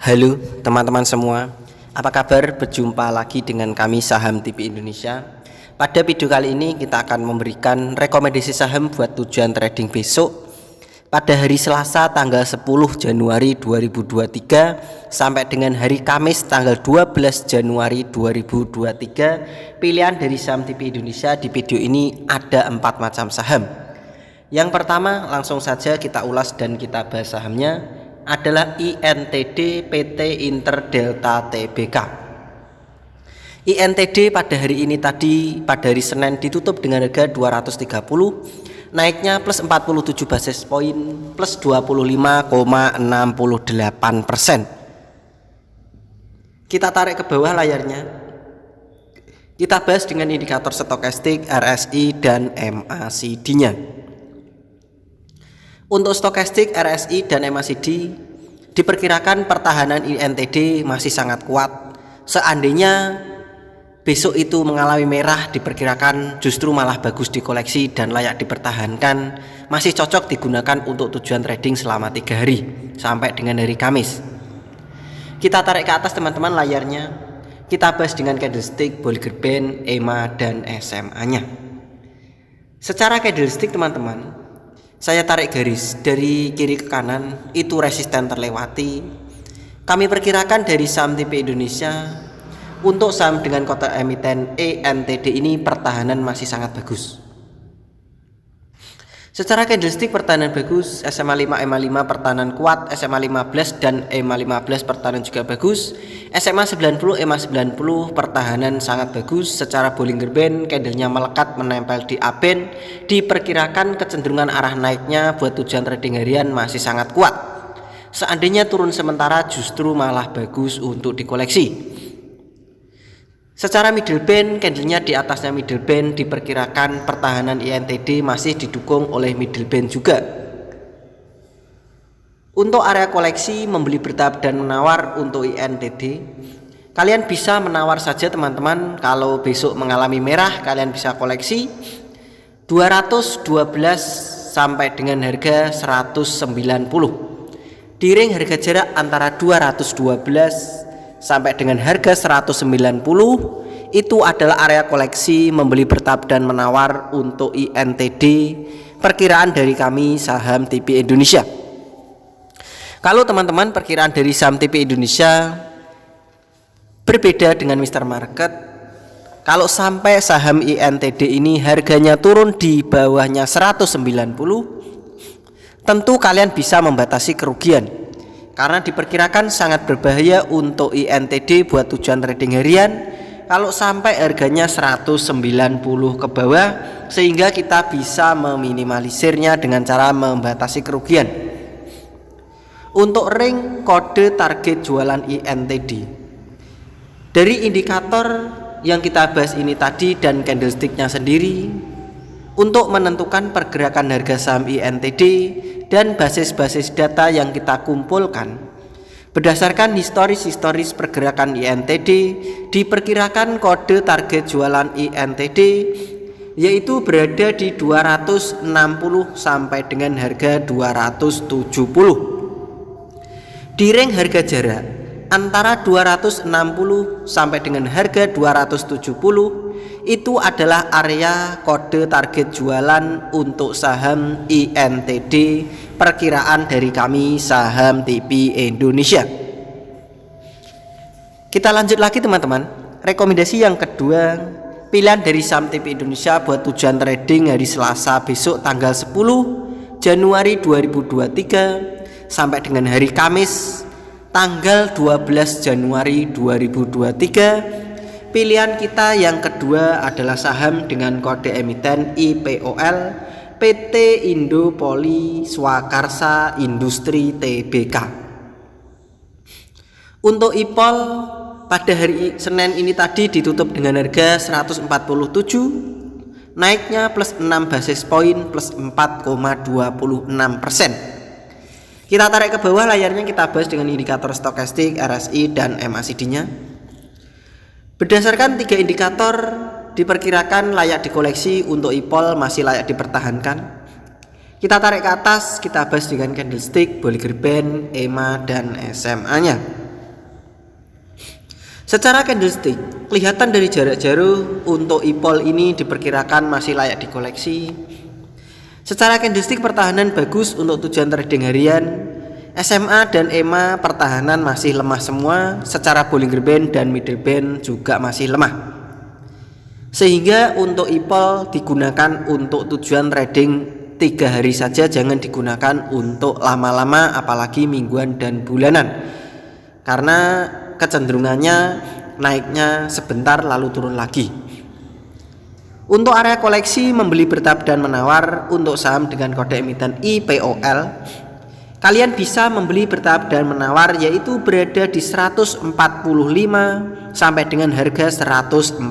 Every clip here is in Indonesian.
Halo teman-teman semua, apa kabar? Berjumpa lagi dengan kami Saham TV Indonesia. Pada video kali ini kita akan memberikan rekomendasi saham buat tujuan trading besok pada hari Selasa tanggal 10 Januari 2023 sampai dengan hari Kamis tanggal 12 Januari 2023. Pilihan dari Saham TV Indonesia di video ini ada 4 macam saham. Yang pertama, langsung saja kita ulas dan kita bahas sahamnya, adalah INTD PT Interdelta Tbk. INTD pada hari ini tadi pada hari Senin ditutup dengan harga 230, naiknya plus 47 basis poin plus 25,68%. Kita tarik ke bawah layarnya. Kita bahas dengan indikator stokastik, RSI dan MACD-nya. Untuk stokastik, RSI dan MACD diperkirakan pertahanan INTD masih sangat kuat. Seandainya besok itu mengalami merah, diperkirakan justru malah bagus dikoleksi dan layak dipertahankan, masih cocok digunakan untuk tujuan trading selama 3 hari sampai dengan hari Kamis. Kita tarik ke atas teman-teman layarnya. Kita bahas dengan candlestick, Bollinger Band, EMA dan SMA-nya. Secara candlestick teman-teman, saya tarik garis dari kiri ke kanan, itu resisten terlewati. Kami perkirakan dari saham TV Indonesia, untuk saham dengan kode emiten INTD ini pertahanan masih sangat bagus. Secara candlestick pertahanan bagus, SMA 5, EMA 5 pertahanan kuat, SMA 15 dan EMA 15 pertahanan juga bagus, SMA 90, EMA 90 pertahanan sangat bagus. Secara Bollinger Band, candlenya melekat menempel di A-band, diperkirakan kecenderungan arah naiknya buat tujuan trading harian masih sangat kuat. Seandainya turun sementara justru malah bagus untuk dikoleksi. Secara middle band, candlenya di atasnya middle band, diperkirakan pertahanan INTD masih didukung oleh middle band juga. Untuk area koleksi, membeli bertahap dan menawar untuk INTD, kalian bisa menawar saja teman-teman. Kalau besok mengalami merah, kalian bisa koleksi 212 sampai dengan harga 190. Di ring harga jarak antara 212 sampai dengan harga 190 itu adalah area koleksi membeli bertahap dan menawar untuk INTD, perkiraan dari kami Saham TV Indonesia. Kalau teman-teman perkiraan dari Saham TV Indonesia berbeda dengan Mr. Market, kalau sampai saham INTD ini harganya turun di bawahnya 190, tentu kalian bisa membatasi kerugian, karena diperkirakan sangat berbahaya untuk INTD buat tujuan trading harian kalau sampai harganya 190 ke bawah, sehingga kita bisa meminimalisirnya dengan cara membatasi kerugian. Untuk ring kode target jualan INTD, dari indikator yang kita bahas ini tadi dan candlesticknya sendiri, untuk menentukan pergerakan harga saham INTD dan basis-basis data yang kita kumpulkan, berdasarkan historis pergerakan INTD, diperkirakan kode target jualan INTD yaitu berada di 260 sampai dengan harga 270. Di ring harga jarak antara 260 sampai dengan harga 270 itu adalah area kode target jualan untuk saham INTD, perkiraan dari kami Saham TV Indonesia. Kita lanjut lagi teman-teman. Rekomendasi yang kedua, pilihan dari Saham TV Indonesia buat tujuan trading hari Selasa besok tanggal 10 Januari 2023 sampai dengan hari Kamis tanggal 12 Januari 2023. Pilihan kita yang kedua adalah saham dengan kode emiten IPOL PT Indo Poli Swakarsa Industri Tbk. Untuk IPOL pada hari Senin ini tadi ditutup dengan harga 147, naiknya plus 6 basis poin plus 4,26%. Kita tarik ke bawah layarnya, kita bahas dengan indikator stokastik, RSI dan MACD-nya. Berdasarkan 3 indikator, diperkirakan layak dikoleksi. Untuk IPOL masih layak dipertahankan. Kita tarik ke atas, kita bahas dengan candlestick, Bollinger Band, EMA dan SMA-nya. Secara candlestick, kelihatan dari jarak jauh untuk IPOL ini diperkirakan masih layak dikoleksi. Secara candlestick pertahanan bagus untuk tujuan trading harian. SMA dan EMA pertahanan masih lemah semua, secara Bollinger Band dan Middle Band juga masih lemah. Sehingga untuk IPOL digunakan untuk tujuan trading 3 hari saja, jangan digunakan untuk lama-lama apalagi mingguan dan bulanan. Karena kecenderungannya naiknya sebentar lalu turun lagi. Untuk area koleksi membeli bertahap dan menawar untuk saham dengan kode emiten IPOL, kalian bisa membeli bertahap dan menawar yaitu berada di 145 sampai dengan harga 140.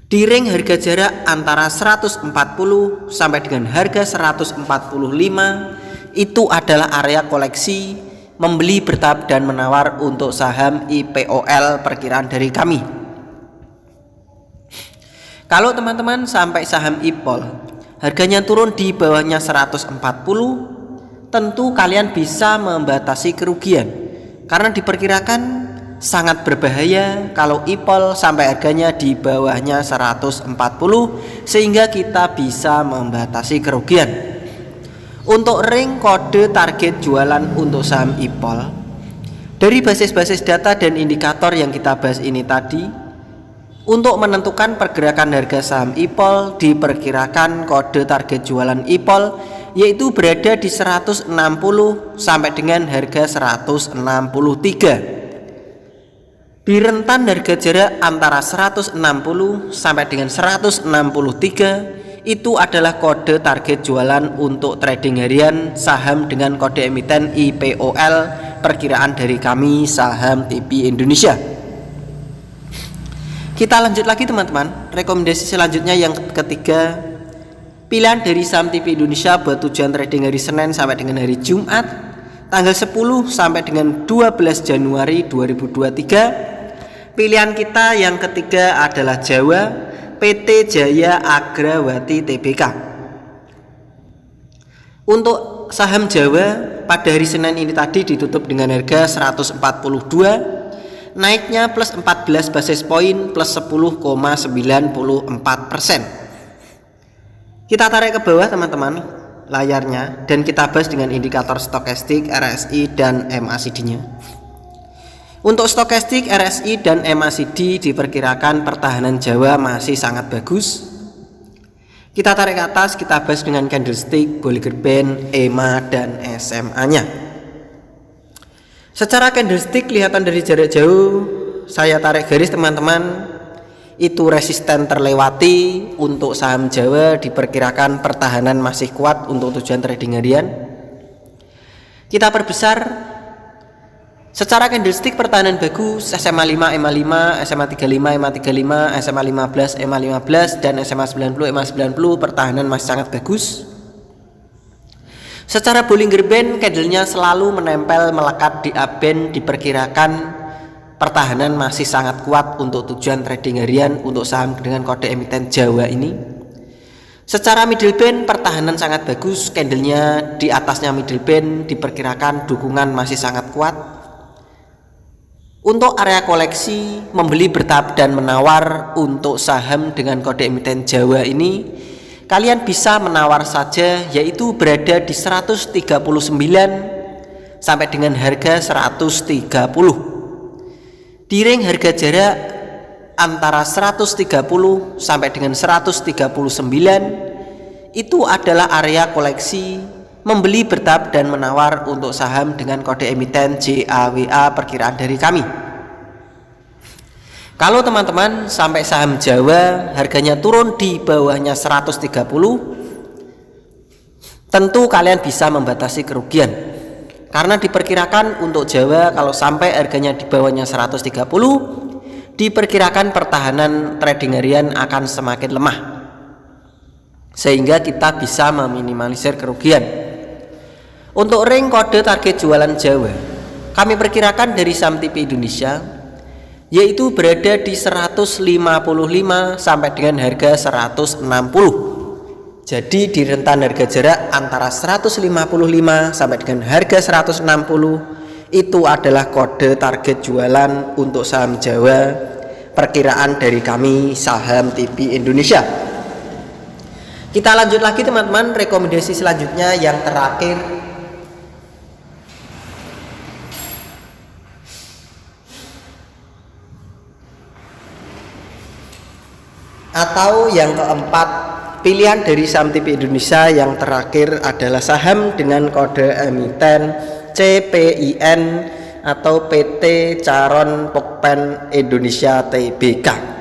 Di ring harga jarak antara 140 sampai dengan harga 145 itu adalah area koleksi membeli bertahap dan menawar untuk saham IPOL perkiraan dari kami. Kalau teman-teman sampai saham IPOL harganya turun di bawahnya 140, tentu kalian bisa membatasi kerugian karena diperkirakan sangat berbahaya kalau IPOL sampai harganya di bawahnya 140, sehingga kita bisa membatasi kerugian. Untuk ring kode target jualan untuk saham IPOL, dari basis-basis data dan indikator yang kita bahas ini tadi, untuk menentukan pergerakan harga saham IPOL diperkirakan kode target jualan IPOL yaitu berada di 160 sampai dengan harga 163. Di rentan harga jarak antara 160 sampai dengan 163 itu adalah kode target jualan untuk trading harian saham dengan kode emiten IPOL perkiraan dari kami saham TP Indonesia. Kita lanjut lagi teman-teman. Rekomendasi selanjutnya yang ketiga, pilihan dari saham TP Indonesia buat tujuan trading hari Senin sampai dengan hari Jumat tanggal 10 sampai dengan 12 Januari 2023. Pilihan kita yang ketiga adalah Jawa, PT Jaya Agrawati Tbk. Untuk saham Jawa pada hari Senin ini tadi ditutup dengan harga 142, naiknya plus 14 basis poin plus 10,94%. Kita tarik ke bawah teman-teman layarnya dan kita bahas dengan indikator stokastik, RSI dan MACD-nya. Untuk stokastik, RSI dan MACD diperkirakan pertahanan Jawa masih sangat bagus. Kita tarik ke atas, kita bahas dengan candlestick, Bollinger Band, EMA dan SMA-nya. Secara candlestick kelihatan dari jarak jauh, saya tarik garis teman-teman, itu resisten terlewati. Untuk saham Jawa diperkirakan pertahanan masih kuat untuk tujuan trading harian. Kita perbesar. Secara candlestick pertahanan bagus, SMA 5, EMA 5, SMA 35, EMA 35, SMA 15, EMA 15 dan SMA 90, EMA 90 pertahanan masih sangat bagus. Secara Bollinger Band candlenya selalu menempel melekat di upband, diperkirakan pertahanan masih sangat kuat untuk tujuan trading harian untuk saham dengan kode emiten Jawa ini. Secara middle band pertahanan sangat bagus, candlenya di atasnya middle band diperkirakan dukungan masih sangat kuat. Untuk area koleksi membeli bertahap dan menawar untuk saham dengan kode emiten Jawa ini, kalian bisa menawar saja yaitu berada di 139 sampai dengan harga 130. Di ring harga jarak antara 130 sampai dengan 139 itu adalah area koleksi membeli bertahap dan menawar untuk saham dengan kode emiten JAWA perkiraan dari kami. Kalau teman-teman sampai saham Jawa harganya turun di bawahnya 130, tentu kalian bisa membatasi kerugian. Karena diperkirakan untuk Jawa kalau sampai harganya di bawahnya 130, diperkirakan pertahanan trading harian akan semakin lemah. Sehingga kita bisa meminimalisir kerugian. Untuk ring kode target jualan Jawa, kami perkirakan dari saham TP Indonesia yaitu berada di 155 sampai dengan harga 160. Jadi di rentan harga jarak antara 155 sampai dengan harga 160 Itu adalah kode target jualan untuk saham Jawa, perkiraan dari kami Saham TV Indonesia. Kita lanjut lagi teman-teman, rekomendasi selanjutnya yang terakhir atau yang keempat, pilihan dari Saham TV Indonesia yang terakhir adalah saham dengan kode emiten CPIN atau PT Charon Pokpen Indonesia Tbk.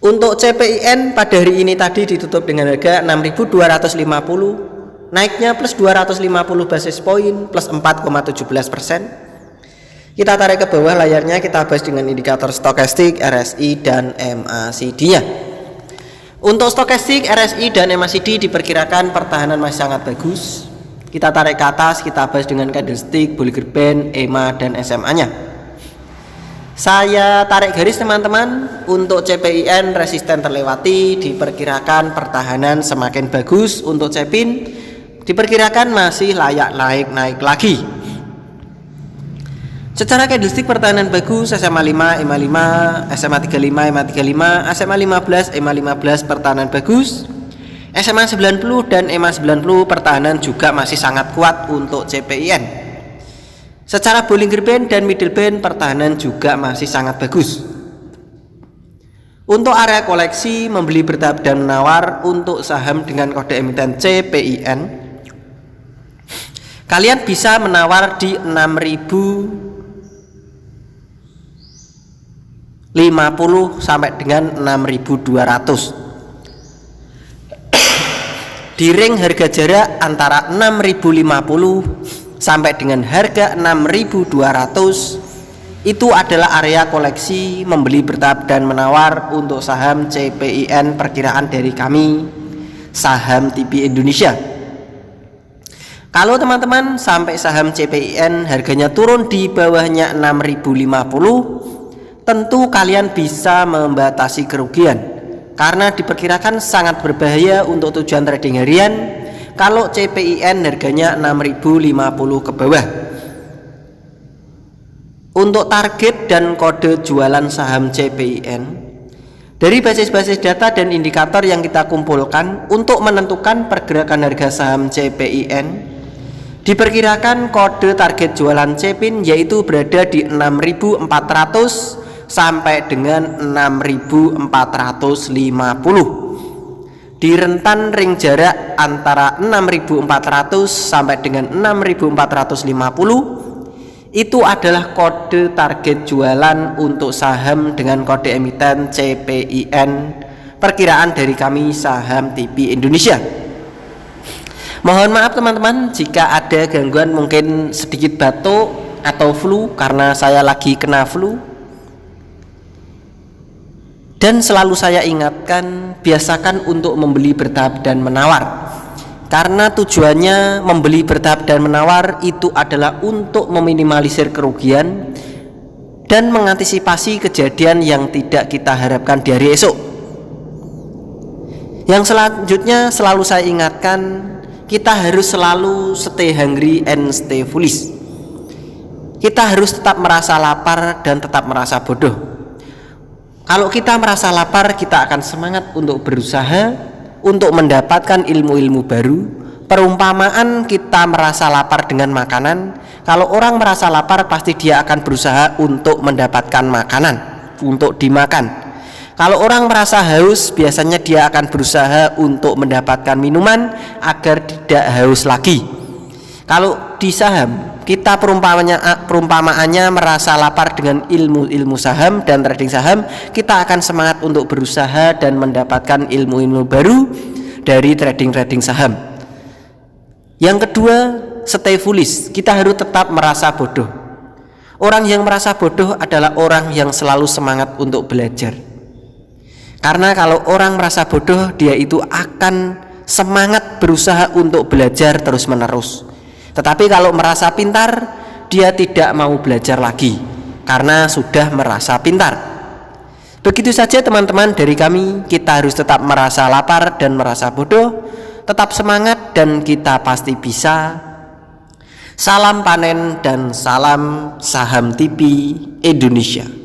Untuk CPIN pada hari ini tadi ditutup dengan harga 6.250, naiknya plus 250 basis point plus 4,17%. Kita tarik ke bawah layarnya, kita bahas dengan indikator stokastik, RSI dan MACD-nya. Untuk stokastik, RSI dan MACD diperkirakan pertahanan masih sangat bagus. Kita tarik ke atas, kita bahas dengan candlestick, Bollinger Band, EMA dan SMA-nya. Saya tarik garis teman-teman, untuk CPIN resisten terlewati, diperkirakan pertahanan semakin bagus. Untuk CPIN diperkirakan masih layak naik lagi. Secara candlestick pertahanan bagus, SMA 5, EMA 5, SMA 35, EMA 35, SMA 15, EMA 15 pertahanan bagus. SMA 90 dan EMA 90 pertahanan juga masih sangat kuat untuk CPIN. Secara Bollinger Band dan Middle Band pertahanan juga masih sangat bagus. Untuk area koleksi, membeli bertahap dan menawar untuk saham dengan kode emiten CPIN, kalian bisa menawar di 6.050 sampai dengan 6.200. Di ring harga jarak antara 6.050 sampai dengan harga 6.200 itu adalah area koleksi membeli bertahap dan menawar untuk saham CPIN perkiraan dari kami Saham TV Indonesia. Kalau teman-teman sampai saham CPIN harganya turun di bawahnya 6.050, tentu kalian bisa membatasi kerugian, karena diperkirakan sangat berbahaya untuk tujuan trading harian kalau CPIN harganya 6.050 ke bawah. Untuk target dan kode jualan saham CPIN, dari basis-basis data dan indikator yang kita kumpulkan untuk menentukan pergerakan harga saham CPIN, diperkirakan kode target jualan CPIN yaitu berada di 6.400 sampai dengan 6.450. Di rentan ring jarak antara 6.400 sampai dengan 6.450 itu adalah kode target jualan untuk saham dengan kode emiten CPIN perkiraan dari kami Saham TV Indonesia. Mohon maaf teman-teman jika ada gangguan, mungkin sedikit batuk atau flu karena saya lagi kena flu. Dan selalu saya ingatkan, biasakan untuk membeli bertahap dan menawar, karena tujuannya membeli bertahap dan menawar itu adalah untuk meminimalisir kerugian dan mengantisipasi kejadian yang tidak kita harapkan di hari esok. Yang selanjutnya selalu saya ingatkan, kita harus selalu stay hungry and stay foolish. Kita harus tetap merasa lapar dan tetap merasa bodoh. Kalau kita merasa lapar, kita akan semangat untuk berusaha untuk mendapatkan ilmu-ilmu baru. Perumpamaan kita merasa lapar dengan makanan, kalau orang merasa lapar pasti dia akan berusaha untuk mendapatkan makanan untuk dimakan. Kalau orang merasa haus, biasanya dia akan berusaha untuk mendapatkan minuman agar tidak haus lagi. Kalau di saham, kita perumpamaannya merasa lapar dengan ilmu-ilmu saham dan trading saham, kita akan semangat untuk berusaha dan mendapatkan ilmu-ilmu baru dari trading saham. Yang kedua, stay foolish. Kita harus tetap merasa bodoh. Orang yang merasa bodoh adalah orang yang selalu semangat untuk belajar. Karena kalau orang merasa bodoh, dia itu akan semangat berusaha untuk belajar terus-menerus. Tetapi kalau merasa pintar, dia tidak mau belajar lagi karena sudah merasa pintar. Begitu saja teman-teman dari kami, kita harus tetap merasa lapar dan merasa bodoh, tetap semangat dan kita pasti bisa. Salam panen dan salam saham TV Indonesia.